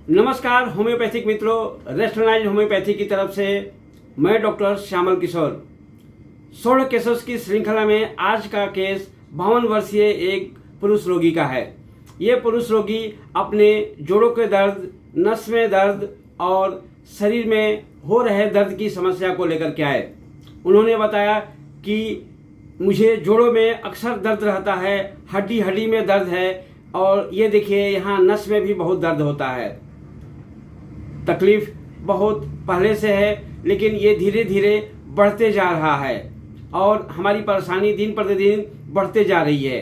नमस्कार होम्योपैथिक मित्रों, रेस्टोनाइज होम्योपैथी की तरफ से मैं डॉक्टर श्यामल किशोर। 16 केसेस की श्रृंखला में आज का केस 52 वर्षीय एक पुरुष रोगी का है। ये पुरुष रोगी अपने जोड़ों के दर्द, नस में दर्द और शरीर में हो रहे दर्द की समस्या को लेकर के आए। उन्होंने बताया कि मुझे जोड़ों में अक्सर दर्द रहता है, हड्डी हड्डी में दर्द है और ये देखिए यहाँ नस में भी बहुत दर्द होता है। तकलीफ बहुत पहले से है लेकिन ये धीरे धीरे बढ़ते जा रहा है और हमारी परेशानी दिन प्रतिदिन बढ़ते जा रही है।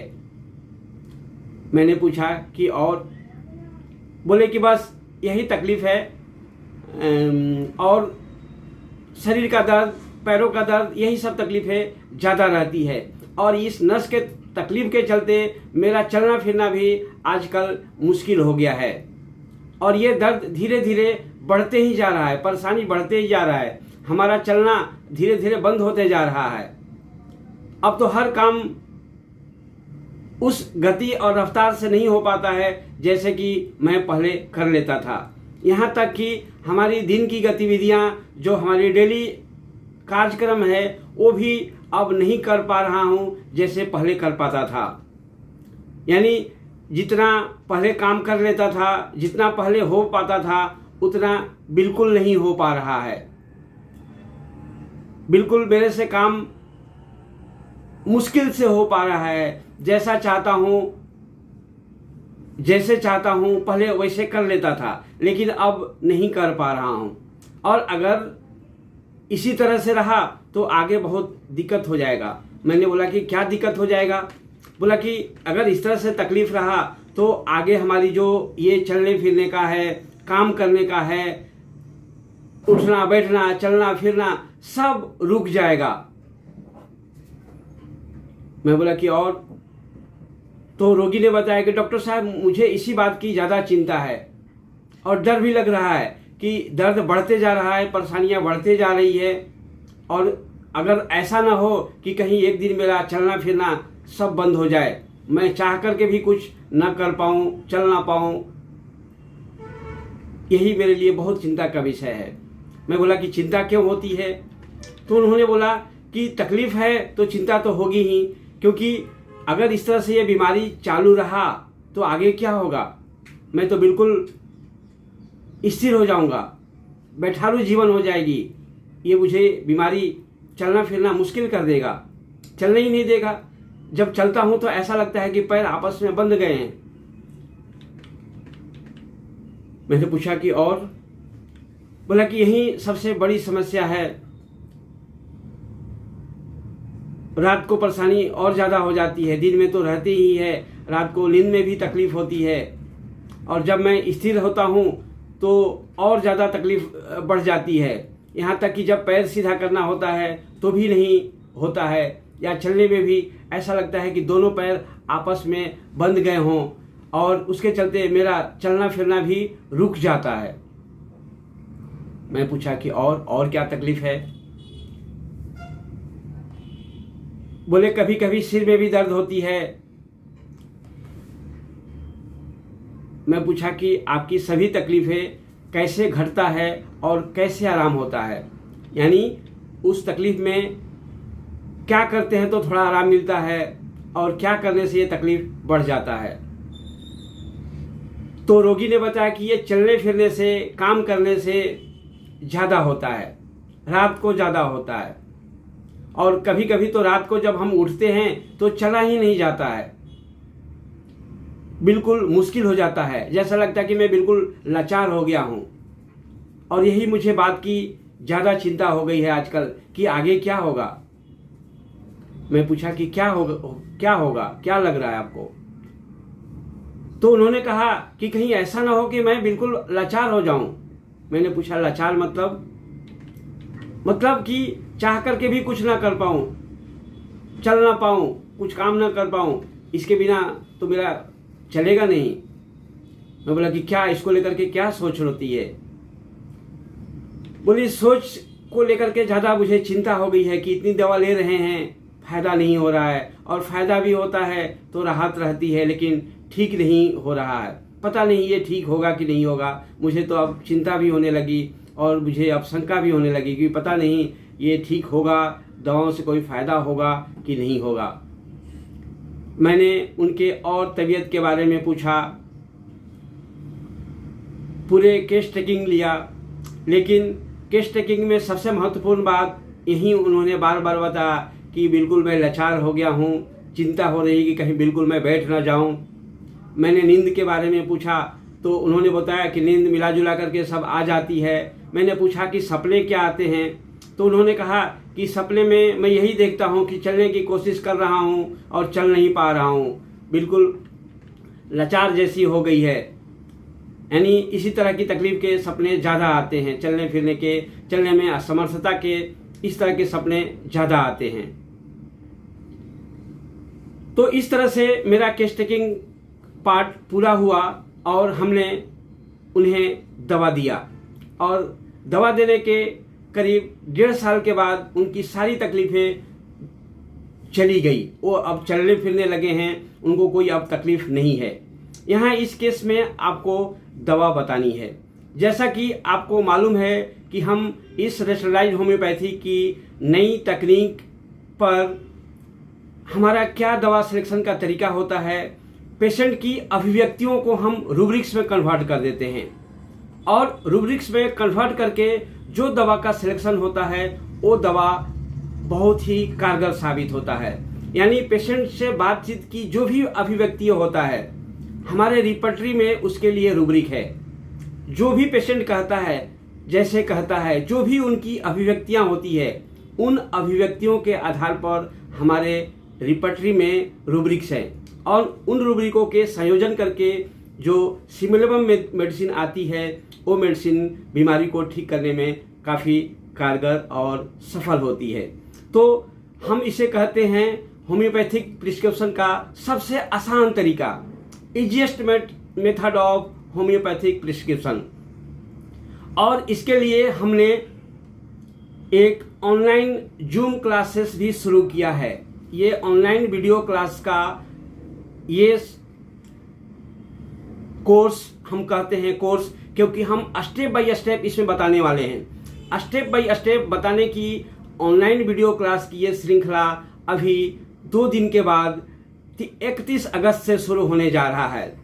मैंने पूछा कि और, बोले कि बस यही तकलीफ है और शरीर का दर्द, पैरों का दर्द, यही सब तकलीफें ज़्यादा रहती है और इस नस के तकलीफ के चलते मेरा चलना फिरना भी आजकल मुश्किल हो गया है और ये दर्द धीरे धीरे बढ़ते ही जा रहा है, परेशानी बढ़ते ही जा रहा है। हमारा चलना धीरे धीरे बंद होते जा रहा है। अब तो हर काम उस गति और रफ्तार से नहीं हो पाता है जैसे कि मैं पहले कर लेता था। यहाँ तक कि हमारी दिन की गतिविधियाँ, जो हमारी डेली कार्यक्रम है, वो भी अब नहीं कर पा रहा हूँ जैसे पहले कर पाता था। यानी जितना पहले काम कर लेता था, जितना पहले हो पाता था, उतना बिल्कुल नहीं हो पा रहा है। बिल्कुल मेरे से काम मुश्किल से हो पा रहा है। जैसा चाहता हूँ, जैसे चाहता हूँ पहले वैसे कर लेता था लेकिन अब नहीं कर पा रहा हूँ और अगर इसी तरह से रहा तो आगे बहुत दिक्कत हो जाएगा। मैंने बोला कि क्या दिक्कत हो जाएगा? बोला कि अगर इस तरह से तकलीफ रहा तो आगे हमारी जो ये चलने फिरने का है, काम करने का है, उठना बैठना, चलना फिरना, सब रुक जाएगा। मैं बोला कि और? तो रोगी ने बताया कि डॉक्टर साहब, मुझे इसी बात की ज़्यादा चिंता है और डर भी लग रहा है कि दर्द बढ़ते जा रहा है, परेशानियां बढ़ते जा रही है और अगर ऐसा ना हो कि कहीं एक दिन मेरा चलना फिरना सब बंद हो जाए, मैं चाह करके भी कुछ ना कर पाऊँ, चल ना पाऊँ। यही मेरे लिए बहुत चिंता का विषय है। मैं बोला कि चिंता क्यों होती है? तो उन्होंने बोला कि तकलीफ है तो चिंता तो होगी ही, क्योंकि अगर इस तरह से ये बीमारी चालू रहा तो आगे क्या होगा? मैं तो बिल्कुल स्थिर हो जाऊंगा, बैठारू जीवन हो जाएगी। ये मुझे बीमारी चलना फिरना मुश्किल कर देगा, चलने ही नहीं देगा। जब चलता हूं तो ऐसा लगता है कि पैर आपस में बंध गए हैं। मैंने पूछा कि और? बोला कि यही सबसे बड़ी समस्या है। रात को परेशानी और ज़्यादा हो जाती है, दिन में तो रहती ही है, रात को नींद में भी तकलीफ होती है और जब मैं स्थिर होता हूँ तो और ज़्यादा तकलीफ बढ़ जाती है। यहाँ तक कि जब पैर सीधा करना होता है तो भी नहीं होता है, या चलने में भी ऐसा लगता है कि दोनों पैर आपस में बंध गए हों और उसके चलते मेरा चलना फिरना भी रुक जाता है। मैं पूछा कि और क्या तकलीफ है? बोले कभी कभी सिर में भी दर्द होती है। मैं पूछा कि आपकी सभी तकलीफें कैसे घटता है और कैसे आराम होता है, यानी उस तकलीफ में क्या करते हैं तो थोड़ा आराम मिलता है और क्या करने से ये तकलीफ बढ़ जाता है। तो रोगी ने बताया कि ये चलने फिरने से, काम करने से ज़्यादा होता है, रात को ज़्यादा होता है और कभी कभी तो रात को जब हम उठते हैं तो चला ही नहीं जाता है, बिल्कुल मुश्किल हो जाता है, जैसा लगता है कि मैं बिल्कुल लाचार हो गया हूँ। और यही मुझे बात की ज़्यादा चिंता हो गई है आजकल कि आगे क्या होगा। मैं पूछा कि क्या होगा, क्या लग रहा है आपको? तो उन्होंने कहा कि कहीं ऐसा ना हो कि मैं बिल्कुल लाचार हो जाऊं। मैंने पूछा लाचार मतलब? मतलब कि चाह करके भी कुछ ना कर पाऊं, चल ना पाऊं, कुछ काम ना कर पाऊं, इसके बिना तो मेरा चलेगा नहीं। मैं बोला कि क्या, इसको लेकर के क्या सोच होती है? बोली सोच को लेकर के ज़्यादा मुझे चिंता हो गई है कि इतनी दवा ले रहे हैं, फायदा नहीं हो रहा है और फायदा भी होता है तो राहत रहती है लेकिन ठीक नहीं हो रहा है। पता नहीं ये ठीक होगा कि नहीं होगा। मुझे तो अब चिंता भी होने लगी और मुझे अब शंका भी होने लगी कि पता नहीं ये ठीक होगा, दवाओं से कोई फ़ायदा होगा कि नहीं होगा। मैंने उनके और तबीयत के बारे में पूछा, पूरे केस टेकिंग लिया, लेकिन केस टेकिंग में सबसे महत्वपूर्ण बात यही उन्होंने बार बार बताया कि बिल्कुल मैं लाचार हो गया हूँ, चिंता हो रही कि कहीं बिल्कुल मैं बैठ ना जाऊँ। मैंने नींद के बारे में पूछा तो उन्होंने बताया कि नींद मिला जुला करके सब आ जाती है। मैंने पूछा कि सपने क्या आते हैं, तो उन्होंने कहा कि सपने में मैं यही देखता हूँ कि चलने की कोशिश कर रहा हूँ और चल नहीं पा रहा हूँ, बिल्कुल लाचार जैसी हो गई है। यानी इसी तरह की तकलीफ के सपने ज़्यादा आते हैं, चलने फिरने के, चलने में असमर्थता के, इस तरह के सपने ज़्यादा आते हैं। तो इस तरह से मेरा केस टेकिंग पार्ट पूरा हुआ और हमने उन्हें दवा दिया और दवा देने के करीब 1.5 साल के बाद उनकी सारी तकलीफ़ें चली गई। वो अब चलने फिरने लगे हैं, उनको कोई अब तकलीफ नहीं है। यहाँ इस केस में आपको दवा बतानी है। जैसा कि आपको मालूम है कि हम इस रेस्टलाइज्ड होम्योपैथी की नई तकनीक पर हमारा क्या दवा सिलेक्शन का तरीका होता है, पेशेंट की अभिव्यक्तियों को हम रूब्रिक्स में कन्वर्ट कर देते हैं और रूब्रिक्स में कन्वर्ट करके जो दवा का सिलेक्शन होता है वो दवा बहुत ही कारगर साबित होता है। यानी पेशेंट से बातचीत की जो भी अभिव्यक्ति होता है, हमारे रिपर्टरी में उसके लिए रूब्रिक है। जो भी पेशेंट कहता है, जैसे कहता है, जो भी उनकी अभिव्यक्तियां होती है, उन अभिव्यक्तियों के आधार पर हमारे रिपर्टरी में रूब्रिक्स हैं और उन रूब्रिकों के संयोजन करके जो सिमुलेबम मेडिसिन आती है, वो मेडिसिन बीमारी को ठीक करने में काफ़ी कारगर और सफल होती है। तो हम इसे कहते हैं होम्योपैथिक प्रिस्क्रिप्शन का सबसे आसान तरीका, easiest method of homeopathic prescription. और इसके लिए हमने एक ऑनलाइन जूम क्लासेस भी शुरू किया है। ये ऑनलाइन वीडियो क्लास का ये कोर्स हम कहते हैं कोर्स, क्योंकि हम स्टेप बाय स्टेप इसमें बताने वाले हैं। स्टेप बाय स्टेप बताने की ऑनलाइन वीडियो क्लास की ये श्रृंखला अभी 2 दिन के बाद 31 अगस्त से शुरू होने जा रहा है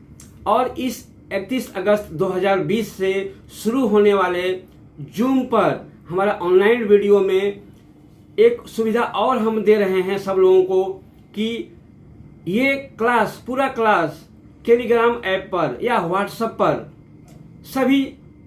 और इस 31 अगस्त 2020 से शुरू होने वाले जूम पर हमारा ऑनलाइन वीडियो में एक सुविधा और हम दे रहे हैं सब लोगों को कि ये क्लास, पूरा क्लास टेलीग्राम ऐप पर या व्हाट्सएप पर सभी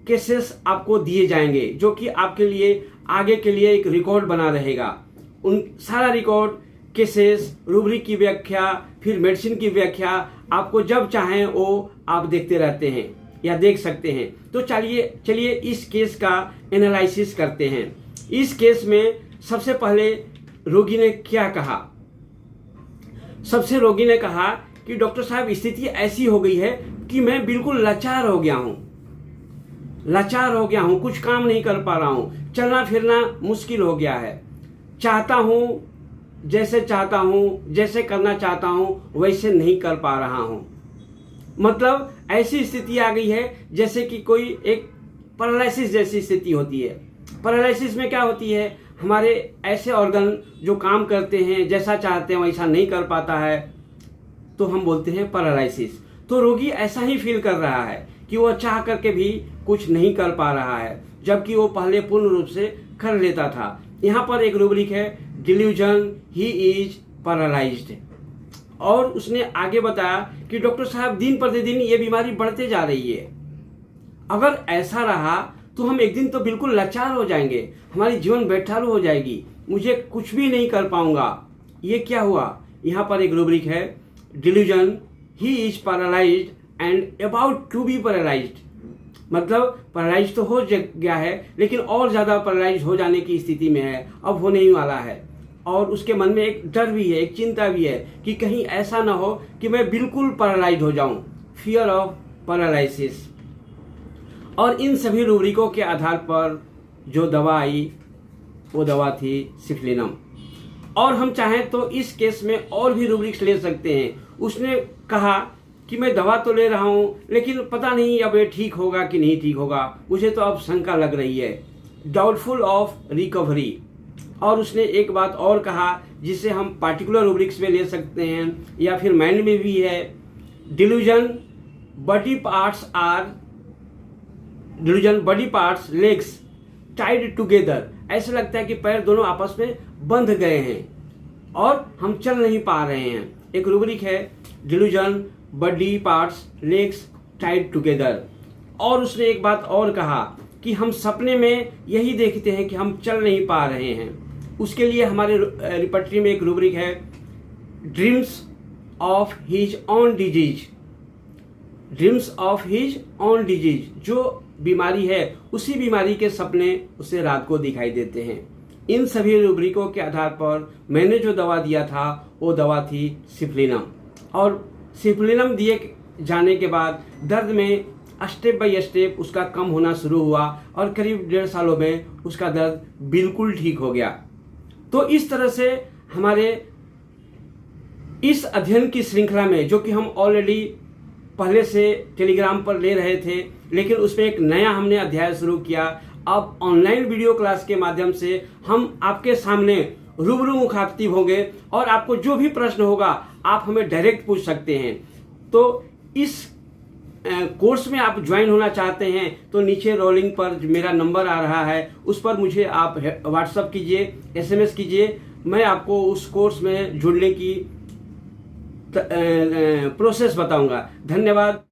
केसेस आपको दिए जाएंगे, जो कि आपके लिए आगे के लिए एक रिकॉर्ड बना रहेगा। उन सारा रिकॉर्ड, केसेस, रूब्रिक की व्याख्या, फिर मेडिसिन की व्याख्या आपको जब चाहें वो आप देखते रहते हैं या देख सकते हैं। तो चलिए इस केस का एनालिसिस करते हैं। इस केस में सबसे पहले रोगी ने क्या कहा? सबसे रोगी ने कहा कि डॉक्टर साहब स्थिति ऐसी हो गई है कि मैं बिल्कुल लाचार हो गया हूँ, कुछ काम नहीं कर पा रहा हूँ, चलना फिरना मुश्किल हो गया है, चाहता हूँ जैसे करना चाहता हूँ वैसे नहीं कर पा रहा हूँ। मतलब ऐसी स्थिति आ गई है जैसे कि कोई एक पैरालिसिस जैसी स्थिति होती है। पैरालिसिस में क्या होती है, हमारे ऐसे ऑर्गन जो काम करते हैं, जैसा चाहते हैं वैसा नहीं कर पाता है, तो हम बोलते हैं पैरालिसिस। तो रोगी ऐसा ही फील कर रहा है कि वो चाह करके भी कुछ नहीं कर पा रहा है, जबकि वो पहले पूर्ण रूप से कर लेता था। यहाँ पर एक रूब्रिक है, डिल्यूजन, ही इज पैरालाइज्ड। और उसने आगे बताया कि डॉक्टर साहब दिन प्रतिदिन ये बीमारी बढ़ते जा रही है, अगर ऐसा रहा तो हम एक दिन तो बिल्कुल लाचार हो जाएंगे, हमारी जीवन बेठारू हो जाएगी, मुझे कुछ भी नहीं कर पाऊंगा। ये क्या हुआ? यहाँ पर एक रूब्रिक है, delusion, he is paralysed and about to be paralysed. मतलब पैरालाइज तो हो गया है लेकिन और ज्यादा पैरालाइज हो जाने की स्थिति में है, अब होने ही वाला है। और उसके मन में एक डर भी है, एक चिंता भी है कि कहीं ऐसा ना हो कि मैं बिल्कुल पैरालाइज हो जाऊं, फियर ऑफ पैरालिसिस। और इन सभी रूब्रिकों के आधार पर जो दवा आई वो दवा थी सिफ्लिनम। और हम चाहें तो इस केस में और भी रूब्रिक्स ले सकते हैं। उसने कहा कि मैं दवा तो ले रहा हूँ लेकिन पता नहीं अब ये ठीक होगा कि नहीं ठीक होगा, मुझे तो अब शंका लग रही है, डाउटफुल ऑफ रिकवरी। और उसने एक बात और कहा जिसे हम पार्टिकुलर रूब्रिक्स में ले सकते हैं या फिर माइंड में भी है, delusion body parts legs Tide together. ऐसा लगता है कि पैर दोनों आपस में बंध गए हैं और हम चल नहीं पा रहे हैं। एक रूब्रिक है delusion body parts legs Tide together. और उसने एक बात और कहा कि हम सपने में यही देखते हैं कि हम चल नहीं पा रहे हैं। उसके लिए हमारे रिपर्टरी में एक रूब्रिक है dreams of his on disease. Dreams of his on disease, जो बीमारी है उसी बीमारी के सपने उसे रात को दिखाई देते हैं। इन सभी रूब्रिकों के आधार पर मैंने जो दवा दिया था वो दवा थी सिप्लिनम। और सिप्लिनम दिए जाने के बाद दर्द में स्टेप बाय स्टेप उसका कम होना शुरू हुआ और करीब 1.5 सालों में उसका दर्द बिल्कुल ठीक हो गया। तो इस तरह से हमारे इस अध्ययन की श्रृंखला में, जो कि हम ऑलरेडी पहले से टेलीग्राम पर ले रहे थे, लेकिन उसमें एक नया हमने अध्याय शुरू किया। अब ऑनलाइन वीडियो क्लास के माध्यम से हम आपके सामने रूबरू मुखातिब होंगे और आपको जो भी प्रश्न होगा आप हमें डायरेक्ट पूछ सकते हैं। तो इस कोर्स में आप ज्वाइन होना चाहते हैं तो नीचे रोलिंग पर मेरा नंबर आ रहा है, उस पर मुझे आप व्हाट्सअप कीजिए, SMS कीजिए, मैं आपको उस कोर्स में जुड़ने की प्रोसेस बताऊंगा। धन्यवाद।